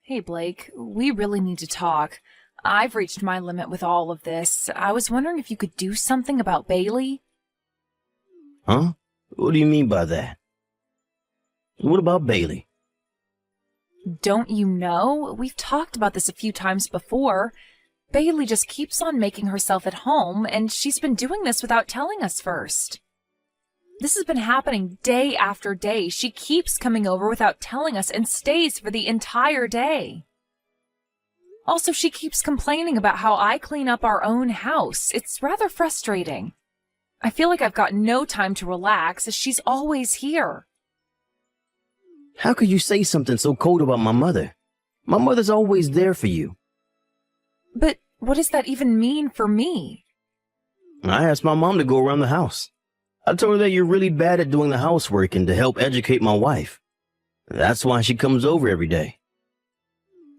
Hey Blake, we really need to talk. I've reached my limit with all of this. I was wondering if you could do something about Bailey? Huh? What do you mean by that? What about Bailey? Don't you know? We've talked about this a few times before. Bailey just keeps on making herself at home, and she's been doing this without telling us first. This has been happening day after day. She keeps coming over without telling us and stays for the entire day. Also, she keeps complaining about how I clean up our own house. It's rather frustrating. I feel like I've got no time to relax as she's always here. How could you say something so cold about my mother? My mother's always there for you. But what does that even mean for me? I asked my mom to go around the house. I told her that you're really bad at doing the housework and to help educate my wife. That's why she comes over every day.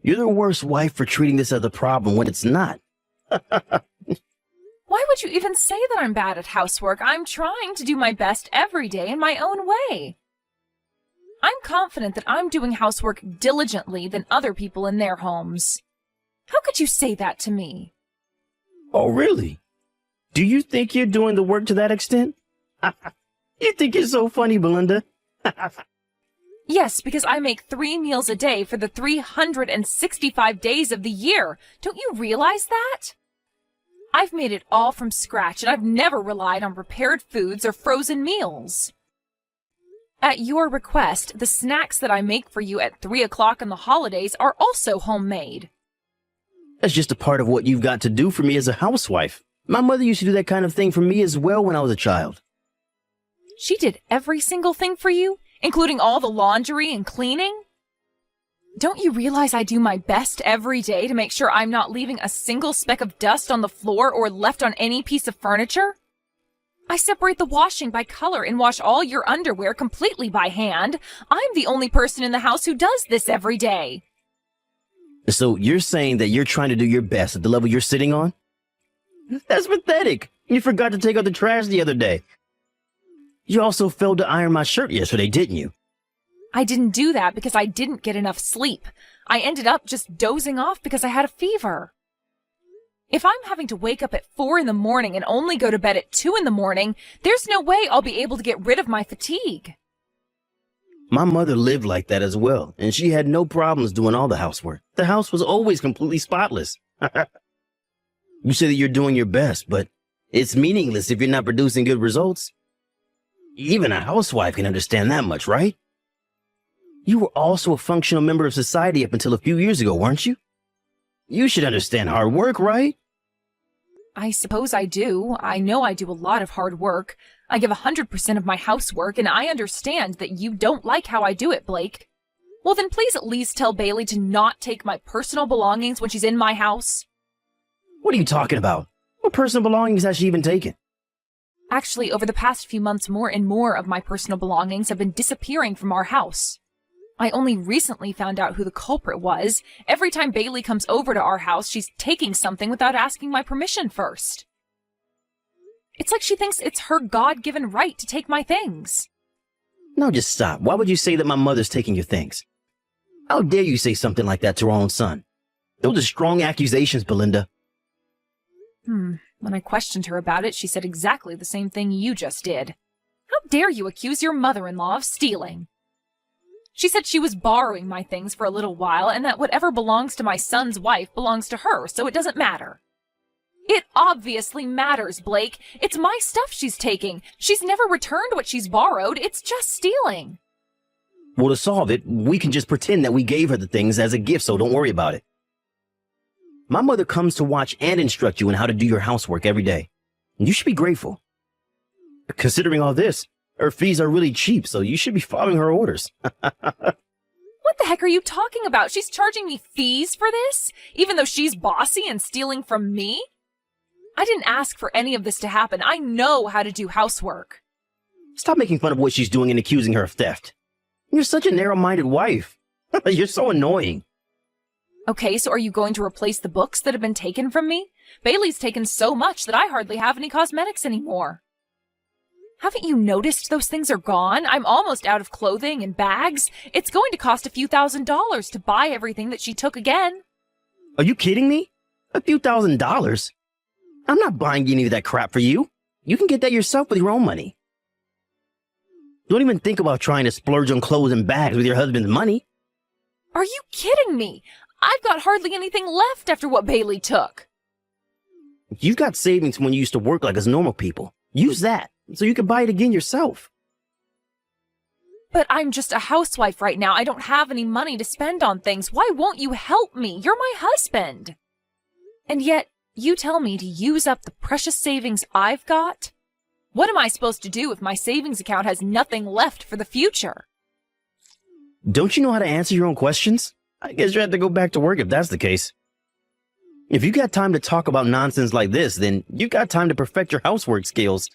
You're the worst wife for treating this as a problem when it's not. Why would you even say that I'm bad at housework? I'm trying to do my best every day in my own way. I'm confident that I'm doing housework diligently than other people in their homes. How could you say that to me? Oh, really? Do you think you're doing the work to that extent? You think you're so funny, Belinda? Yes, because I make 3 meals a day for the 365 days of the year. Don't you realize that? I've made it all from scratch, and I've never relied on prepared foods or frozen meals. At your request, the snacks that I make for you at 3 o'clock on the holidays are also homemade. That's just a part of what you've got to do for me as a housewife. My mother used to do that kind of thing for me as well when I was a child. She did every single thing for you, including all the laundry and cleaning? Don't you realize I do my best every day to make sure I'm not leaving a single speck of dust on the floor or left on any piece of furniture? I separate the washing by color and wash all your underwear completely by hand. I'm the only person in the house who does this every day. So you're saying that you're trying to do your best at the level you're sitting on? That's pathetic. You forgot to take out the trash the other day. You also failed to iron my shirt yesterday, didn't you? I didn't do that because I didn't get enough sleep. I ended up just dozing off because I had a fever. If I'm having to wake up at 4 in the morning and only go to bed at 2 in the morning, there's no way I'll be able to get rid of my fatigue. My mother lived like that as well, and she had no problems doing all the housework. The house was always completely spotless. You say that you're doing your best, but it's meaningless if you're not producing good results. Even a housewife can understand that much, right? You were also a functional member of society up until a few years ago, weren't you? You should understand hard work, right? I suppose I do. I know I do a lot of hard work. I give 100% of my housework, and I understand that you don't like how I do it, Blake. Well, then please at least tell Bailey to not take my personal belongings when she's in my house. What are you talking about? What personal belongings has she even taken? Actually, over the past few months, more and more of my personal belongings have been disappearing from our house. I only recently found out who the culprit was. Every time Bailey comes over to our house, she's taking something without asking my permission first. It's like she thinks it's her God-given right to take my things. No, just stop. Why would you say that my mother's taking your things? How dare you say something like that to our own son? Those are strong accusations, Belinda. When I questioned her about it, she said exactly the same thing you just did. How dare you accuse your mother-in-law of stealing? She said she was borrowing my things for a little while and that whatever belongs to my son's wife belongs to her, so it doesn't matter. It obviously matters, Blake. It's my stuff she's taking. She's never returned what she's borrowed. It's just stealing. Well, to solve it, we can just pretend that we gave her the things as a gift, so don't worry about it. My mother comes to watch and instruct you in how to do your housework every day. And you should be grateful. Considering all this, her fees are really cheap, so you should be following her orders. What the heck are you talking about? She's charging me fees for this, even though she's bossy and stealing from me? I didn't ask for any of this to happen. I know how to do housework. Stop making fun of what she's doing and accusing her of theft. You're such a narrow-minded wife. You're so annoying. Okay, so are you going to replace the books that have been taken from me? Bailey's taken so much that I hardly have any cosmetics anymore. Haven't you noticed those things are gone? I'm almost out of clothing and bags. It's going to cost a few $1,000s to buy everything that she took again. Are you kidding me? A few $1,000s? I'm not buying any of that crap for you. You can get that yourself with your own money. Don't even think about trying to splurge on clothes and bags with your husband's money. Are you kidding me? I've got hardly anything left after what Bailey took. You've got savings when you used to work like us normal people. Use that so you can buy it again yourself. But I'm just a housewife right now. I don't have any money to spend on things. Why won't you help me? You're my husband. And yet, you tell me to use up the precious savings I've got? What am I supposed to do if my savings account has nothing left for the future? Don't you know how to answer your own questions? I guess you have to go back to work if that's the case. If you got time to talk about nonsense like this, then you got time to perfect your housework skills.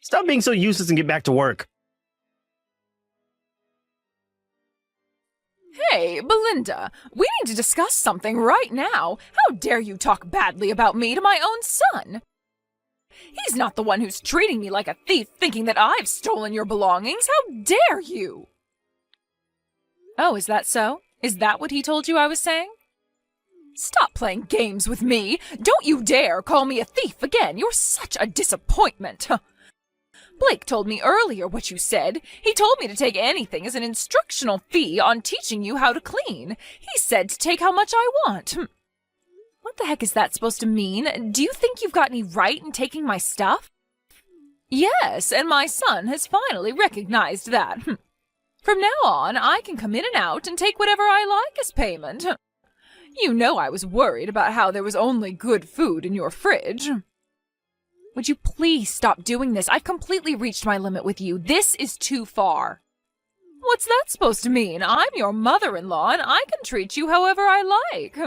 Stop being so useless and get back to work. Hey, Belinda, we need to discuss something right now. How dare you talk badly about me to my own son? He's not the one who's treating me like a thief, thinking that I've stolen your belongings. How dare you? Oh, is that so? Is that what he told you I was saying? Stop playing games with me. Don't you dare call me a thief again. You're such a disappointment. Blake told me earlier what you said. He told me to take anything as an instructional fee on teaching you how to clean. He said to take how much I want. What the heck is that supposed to mean? Do you think you've got any right in taking my stuff? Yes, and my son has finally recognized that. From now on, I can come in and out and take whatever I like as payment. You know I was worried about how there was only good food in your fridge. Would you please stop doing this? I've completely reached my limit with you. This is too far. What's that supposed to mean? I'm your mother-in-law and I can treat you however I like.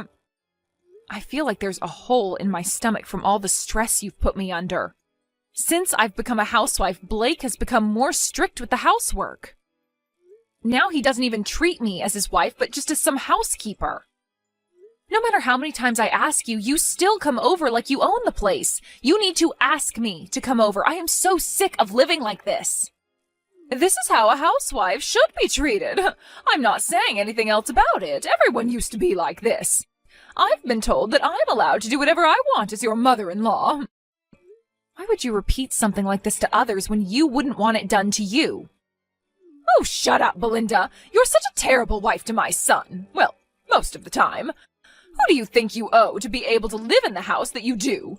I feel like there's a hole in my stomach from all the stress you've put me under. Since I've become a housewife, Blake has become more strict with the housework. Now he doesn't even treat me as his wife, but just as some housekeeper. No matter how many times I ask you, you still come over like you own the place. You need to ask me to come over. I am so sick of living like this. This is how a housewife should be treated. I'm not saying anything else about it. Everyone used to be like this. I've been told that I'm allowed to do whatever I want as your mother-in-law. Why would you repeat something like this to others when you wouldn't want it done to you? Oh, shut up, Belinda. You're such a terrible wife to my son. Well, most of the time. Who do you think you owe to be able to live in the house that you do?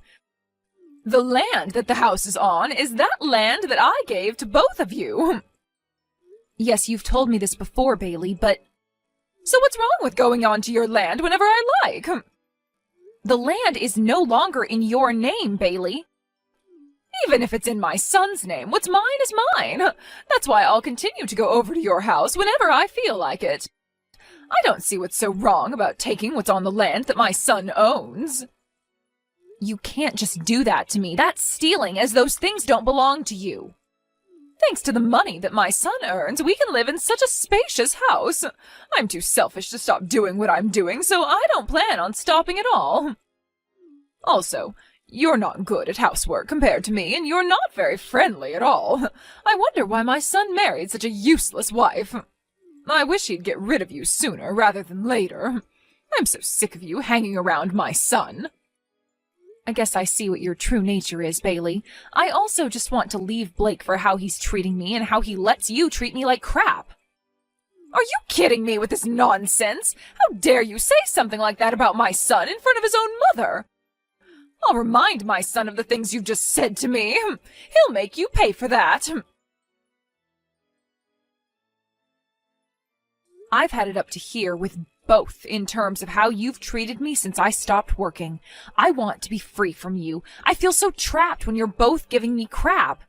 The land that the house is on is that land that I gave to both of you. Yes, you've told me this before, Bailey, but... So what's wrong with going on to your land whenever I like? The land is no longer in your name, Bailey. Even if it's in my son's name, what's mine is mine. That's why I'll continue to go over to your house whenever I feel like it. I don't see what's so wrong about taking what's on the land that my son owns. You can't just do that to me. That's stealing, as those things don't belong to you. Thanks to the money that my son earns, we can live in such a spacious house. I'm too selfish to stop doing what I'm doing, so I don't plan on stopping at all. Also, you're not good at housework compared to me, and you're not very friendly at all. I wonder why my son married such a useless wife. I wish he'd get rid of you sooner rather than later. I'm so sick of you hanging around my son. I guess I see what your true nature is, Bailey. I also just want to leave Blake for how he's treating me and how he lets you treat me like crap. Are you kidding me with this nonsense? How dare you say something like that about my son in front of his own mother? I'll remind my son of the things you've just said to me. He'll make you pay for that. I've had it up to here with both in terms of how you've treated me since I stopped working. I want to be free from you. I feel so trapped when you're both giving me crap.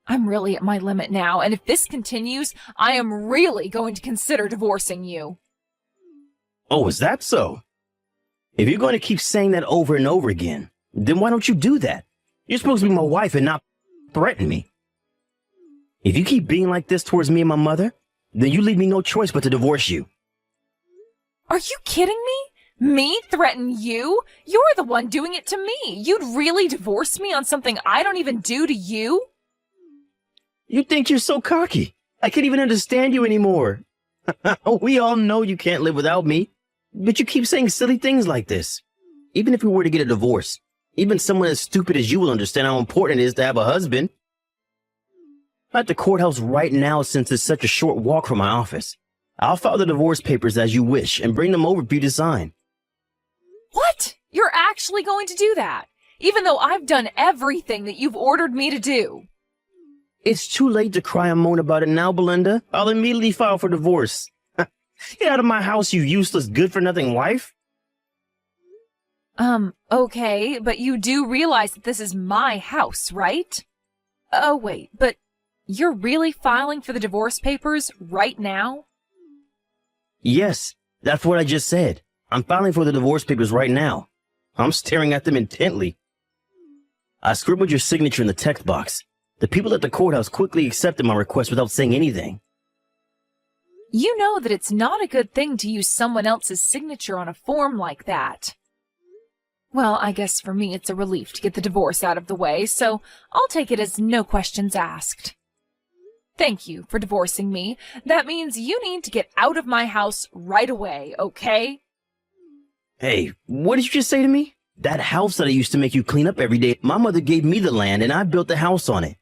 I'm really at my limit now, and if this continues, I am really going to consider divorcing you. Oh, is that so? If you're going to keep saying that over and over again, then why don't you do that? You're supposed to be my wife and not threaten me. If you keep being like this towards me and my mother, then you leave me no choice but to divorce you. Are you kidding me? Me threaten you? You're the one doing it to me. You'd really divorce me on something I don't even do to you? You think you're so cocky. I can't even understand you anymore. We all know you can't live without me, but you keep saying silly things like this. Even if we were to get a divorce, even someone as stupid as you will understand how important it is to have a husband. I'm at the courthouse right now since it's such a short walk from my office. I'll file the divorce papers as you wish and bring them over for you to sign. What? You're actually going to do that? Even though I've done everything that you've ordered me to do? It's too late to cry and moan about it now, Belinda. I'll immediately file for divorce. Get out of my house, you useless, good-for-nothing wife. Okay, but you do realize that this is my house, right? Oh, wait, but you're really filing for the divorce papers right now? Yes, that's what I just said. I'm filing for the divorce papers right now. I'm staring at them intently. I scribbled your signature in the text box. The people at the courthouse quickly accepted my request without saying anything. You know that it's not a good thing to use someone else's signature on a form like that. Well, I guess for me it's a relief to get the divorce out of the way, so I'll take it as no questions asked. Thank you for divorcing me. That means you need to get out of my house right away, okay? Hey, what did you just say to me? That house that I used to make you clean up every day, my mother gave me the land and I built the house on it.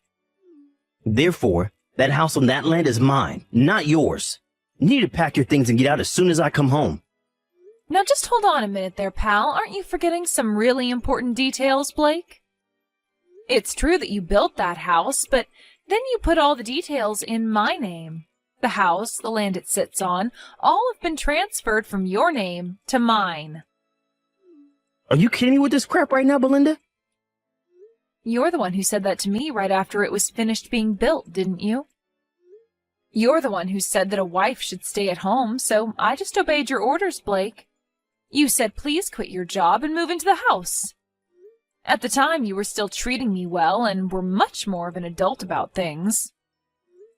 Therefore, that house on that land is mine, not yours. You need to pack your things and get out as soon as I come home. Now just hold on a minute there, pal. Aren't you forgetting some really important details, Blake? It's true that you built that house, but then you put all the details in my name. The house, the land it sits on, all have been transferred from your name to mine. Are you kidding me with this crap right now, Belinda? You're the one who said that to me right after it was finished being built, didn't you? You're the one who said that a wife should stay at home, so I just obeyed your orders, Blake. You said please quit your job and move into the house. At the time, you were still treating me well and were much more of an adult about things.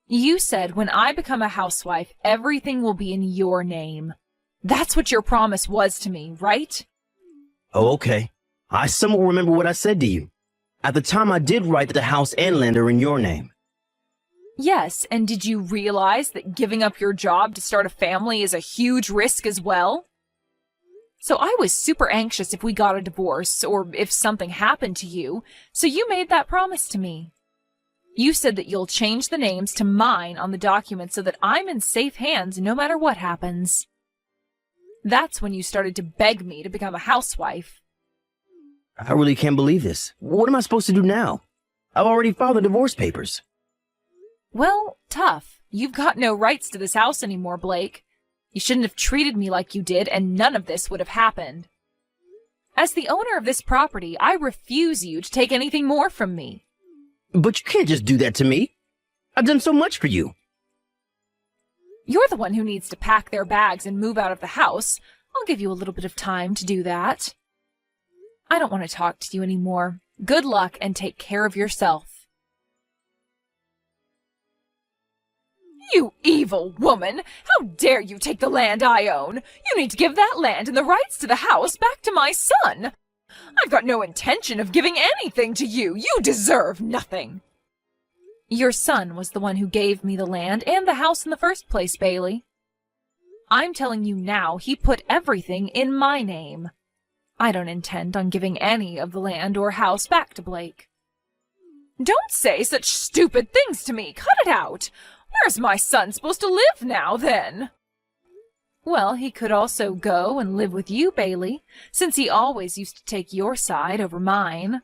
You said when I become a housewife, everything will be in your name. That's what your promise was to me, right? Oh, okay. I somewhat remember what I said to you. At the time, I did write that the house and land are in your name. Yes, and did you realize that giving up your job to start a family is a huge risk as well? So I was super anxious if we got a divorce or if something happened to you, so you made that promise to me. You said that you'll change the names to mine on the document so that I'm in safe hands no matter what happens. That's when you started to beg me to become a housewife. I really can't believe this. What am I supposed to do now? I've already filed the divorce papers. Well, tough. You've got no rights to this house anymore, Blake. You shouldn't have treated me like you did, and none of this would have happened. As the owner of this property, I refuse you to take anything more from me. But you can't just do that to me. I've done so much for you. You're the one who needs to pack their bags and move out of the house. I'll give you a little bit of time to do that. I don't want to talk to you anymore. Good luck and take care of yourself. You evil woman! How dare you take the land I own? You need to give that land and the rights to the house back to my son. I've got no intention of giving anything to you. You deserve nothing. Your son was the one who gave me the land and the house in the first place, Bailey. I'm telling you now, he put everything in my name. I don't intend on giving any of the land or house back to Blake. Don't say such stupid things to me. Cut it out. Where's my son supposed to live now, then? Well, he could also go and live with you, Bailey, since he always used to take your side over mine.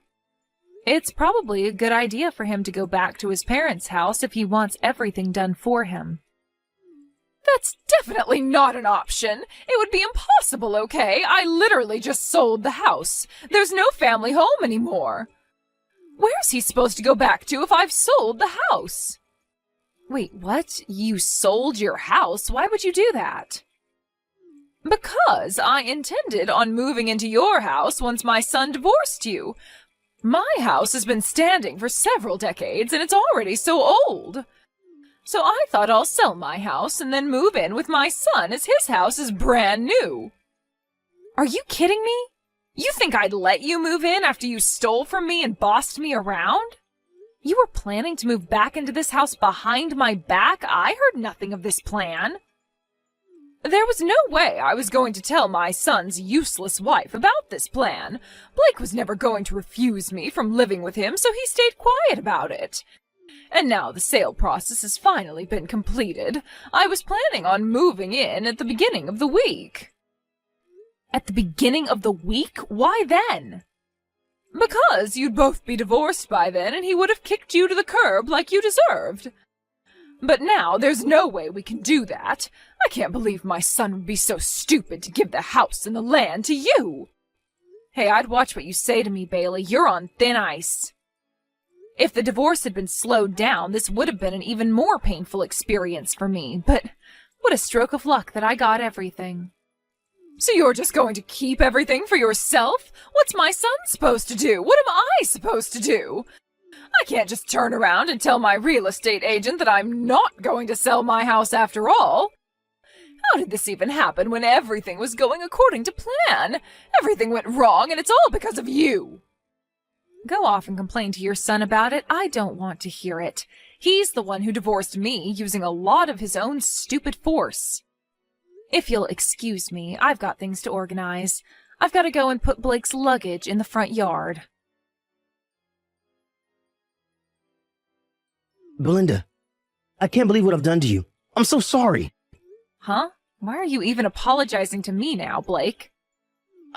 It's probably a good idea for him to go back to his parents' house if he wants everything done for him. That's definitely not an option. It would be impossible, okay? I literally just sold the house. There's no family home anymore. Where's he supposed to go back to if I've sold the house? Wait, what? You sold your house? Why would you do that? Because I intended on moving into your house once my son divorced you. My house has been standing for several decades, and it's already so old. So I thought I'll sell my house and then move in with my son as his house is brand new. Are you kidding me? You think I'd let you move in after you stole from me and bossed me around? You were planning to move back into this house behind my back? I heard nothing of this plan. There was no way I was going to tell my son's useless wife about this plan. Blake was never going to refuse me from living with him, so he stayed quiet about it. And now the sale process has finally been completed. I was planning on moving in at the beginning of the week. At the beginning of the week? Why then? Because you'd both be divorced by then, and he would have kicked you to the curb like you deserved. But now there's no way we can do that. I can't believe my son would be so stupid to give the house and the land to you. Hey, I'd watch what you say to me, Bailey. You're on thin ice. If the divorce had been slowed down, this would have been an even more painful experience for me. But what a stroke of luck that I got everything. So you're just going to keep everything for yourself? What's my son supposed to do? What am I supposed to do? I can't just turn around and tell my real estate agent that I'm not going to sell my house after all. How did this even happen when everything was going according to plan? Everything went wrong, and it's all because of you. Go off and complain to your son about it. I don't want to hear it. He's the one who divorced me using a lot of his own stupid force. If you'll excuse me, I've got things to organize. I've got to go and put Blake's luggage in the front yard. Belinda, I can't believe what I've done to you. I'm so sorry. Huh? Why are you even apologizing to me now, Blake?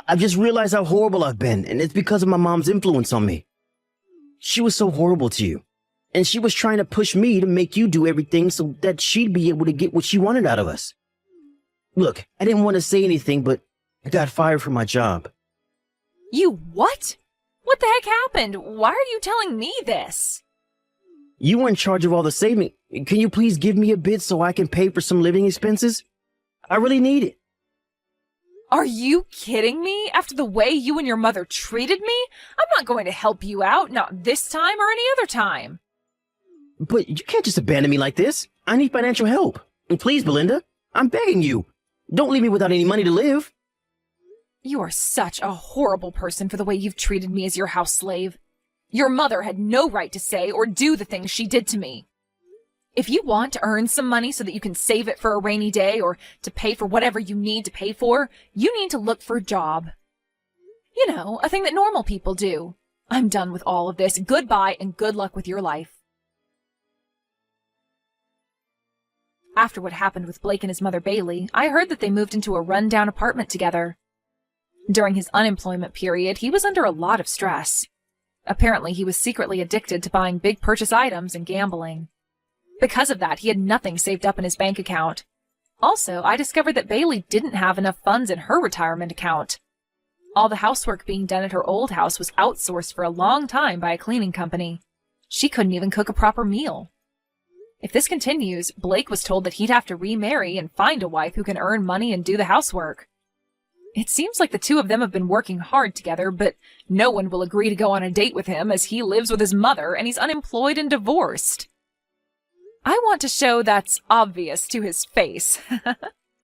I've just realized how horrible I've been, and it's because of my mom's influence on me. She was so horrible to you, and she was trying to push me to make you do everything so that she'd be able to get what she wanted out of us. Look, I didn't want to say anything, but I got fired from my job. You what? What the heck happened? Why are you telling me this? You were in charge of all the saving. Can you please give me a bit so I can pay for some living expenses? I really need it. Are you kidding me? After the way you and your mother treated me? I'm not going to help you out, not this time or any other time. But you can't just abandon me like this. I need financial help. And please, Belinda, I'm begging you. Don't leave me without any money to live. You are such a horrible person for the way you've treated me as your house slave. Your mother had no right to say or do the things she did to me. If you want to earn some money so that you can save it for a rainy day or to pay for whatever you need to pay for, you need to look for a job. You know, a thing that normal people do. I'm done with all of this. Goodbye and good luck with your life. After what happened with Blake and his mother Bailey, I heard that they moved into a run-down apartment together. During his unemployment period, he was under a lot of stress. Apparently, he was secretly addicted to buying big purchase items and gambling. Because of that, he had nothing saved up in his bank account. Also, I discovered that Bailey didn't have enough funds in her retirement account. All the housework being done at her old house was outsourced for a long time by a cleaning company. She couldn't even cook a proper meal. If this continues, Blake was told that he'd have to remarry and find a wife who can earn money and do the housework. It seems like the two of them have been working hard together, but no one will agree to go on a date with him as he lives with his mother and he's unemployed and divorced. I want to show that's obvious to his face.